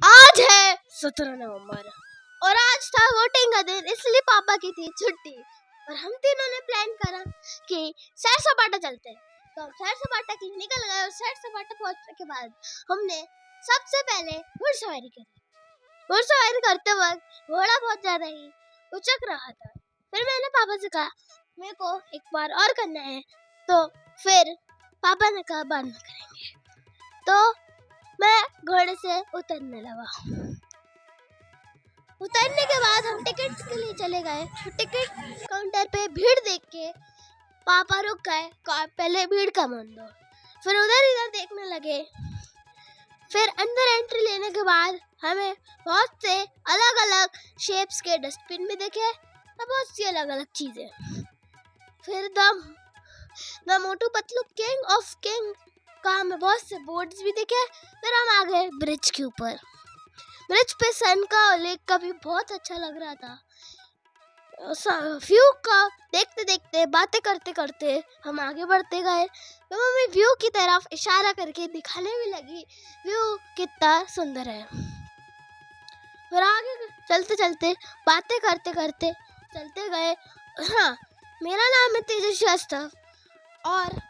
आज है 17 नवंबर और आज था वोटिंग का दिन, इसलिए पापा की थी छुट्टी और हम तीनों ने प्लान करा कि सैर सपाटा चलते हैं। तो हम सैर सपाटा के लिए निकल गए और सैर सपाटा पहुंचने के बाद हमने सबसे पहले घुड़सवारी करी। घुड़सवारी करते वक्त घोड़ा बहुत ज्यादा ही उचक रहा था। फिर मैंने पापा से कहा मेरे को एक बार और करना है, तो फिर पापा ने कहा बाद में करेंगे। तो मैं घोड़े से उतरने लगा। उतरने के बाद हम टिकट के लिए चले गए। टिकट काउंटर पे भीड़ देख के पापा रुक गए, पहले भीड़ कम होने दो। फिर उधर इधर देखने लगे। फिर अंदर एंट्री लेने के बाद हमें बहुत से अलग अलग शेप्स के डस्टबिन भी दिखे और बहुत सी अलग अलग चीजें। फिर the Motu Patlu king of king का हमें बहुत से बोर्ड्स भी दिखे। फिर हम आ गए ब्रिज के ऊपर। ब्रिज पे सन का और लेक का भी बहुत अच्छा लग रहा था। व्यू का देखते देखते बातें करते करते हम आगे बढ़ते गए। तो मम्मी व्यू की तरफ इशारा करके दिखाने भी लगी व्यू कितना सुंदर है। फिर आगे चलते चलते बातें करते करते चलते गए। हाँ, मेरा नाम है तेजस श्रीवास्तव और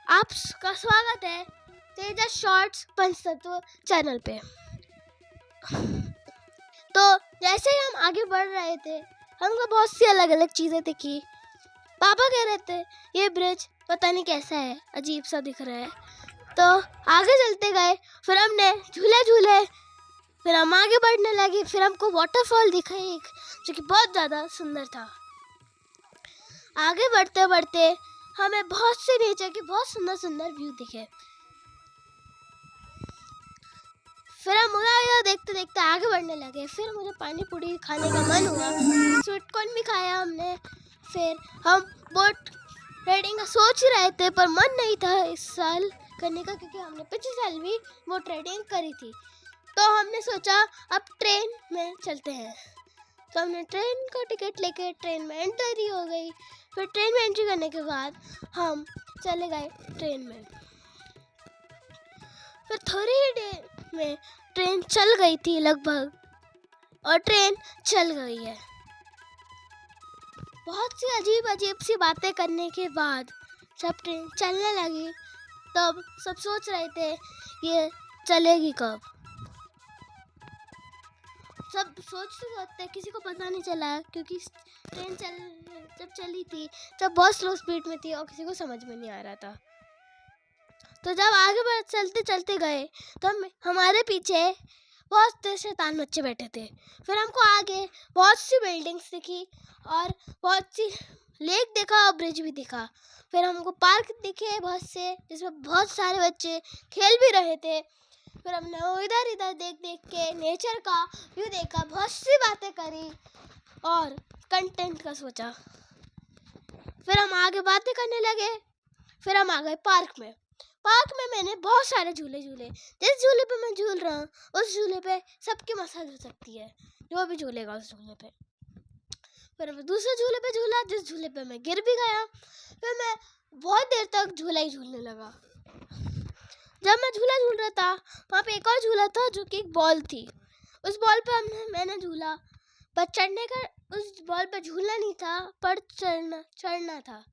आपका स्वागत है तेजस शॉर्ट्स पंचतत्व चैनल पे। तो जैसे ही हम आगे बढ़ रहे थे हमको बहुत सी अलग अलग चीजें दिखी। पापा कह रहे थे ये ब्रिज पता नहीं कैसा है, अजीब सा दिख रहा है। तो आगे चलते गए। फिर हमने झूले झूले। फिर हम आगे बढ़ने लगे। फिर हमको वाटरफॉल दिखा एक, जो कि बहुत ज़्यादा सुंदर था। आगे बढ़ते बढ़ते हमें बहुत से नेचर के बहुत सुंदर सुंदर व्यू दिखे। फिर हम उधर देखते देखते आगे बढ़ने लगे। फिर मुझे पानी पूरी खाने का मन हुआ, स्वीट कॉर्न भी खाया हमने। फिर हम बोट राइडिंग का सोच ही रहे थे, पर मन नहीं था इस साल करने का, क्योंकि हमने पिछले साल भी बोट राइडिंग करी थी। तो हमने सोचा अब ट्रेन में चलते हैं। तो हमने ट्रेन का टिकट लेके ट्रेन में एंट्री हो गई। फिर ट्रेन में एंट्री करने के बाद हम चले गए ट्रेन में। फिर थोड़ी ही देर में ट्रेन चल गई थी लगभग, और ट्रेन चल गई है। बहुत सी अजीब अजीब सी बातें करने के बाद जब ट्रेन चलने लगी तब सब सोच रहे थे ये चलेगी कब। सब सोचते सोचते किसी को पता नहीं चला, क्योंकि ट्रेन जब चली थी तब बहुत स्लो स्पीड में थी और किसी को समझ में नहीं आ रहा था। तो जब आगे चलते चलते गए तो हमारे पीछे बहुत से शैतान बच्चे बैठे थे। फिर हमको आगे बहुत सी बिल्डिंग्स दिखी और बहुत सी लेक देखा और ब्रिज भी दिखा। फिर हमको पार्क दिखे बहुत से, जिसमें बहुत सारे बच्चे खेल भी रहे थे। फिर हमने इधर इधर देख देख के नेचर का व्यू देखा, बहुत सी बातें करी और कंटेंट का सोचा। फिर हम आगे बातें करने लगे। फिर हम आ गए पार्क में। पार्क में मैंने बहुत सारे झूले झूले। जिस झूले पे मैं झूल रहा हूँ उस झूले पे सबकी मसाज हो सकती है, जो भी झूलेगा उस झूले पे। फिर मैं दूसरे झूले पे झूला, जिस झूले पे मैं गिर भी गया। फिर मैं बहुत देर तक झूला ही झूलने लगा। जब मैं झूला झूल रहा था वहाँ पे एक और झूला था, जो कि एक बॉल थी। उस बॉल पे मैंने झूला, पर चढ़ने का उस बॉल पे झूलना नहीं था, पर चढ़ना था।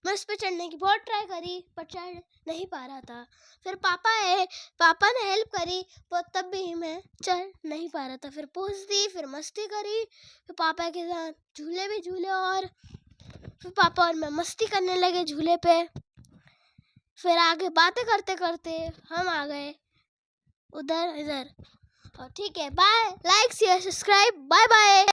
मैं उस पर चढ़ने की बहुत ट्राई करी, पर चढ़ नहीं पा रहा था। फिर पापा ने हेल्प करी, पर तब भी मैं चढ़ नहीं पा रहा था। फिर पोज दी, फिर मस्ती करी। फिर पापा के साथ झूले भी झूले और फिर पापा और मैं मस्ती करने लगे झूले पे। फिर आगे बातें करते करते हम आ गए उधर इधर। और ठीक है, bye. Like share subscribe, bye bye.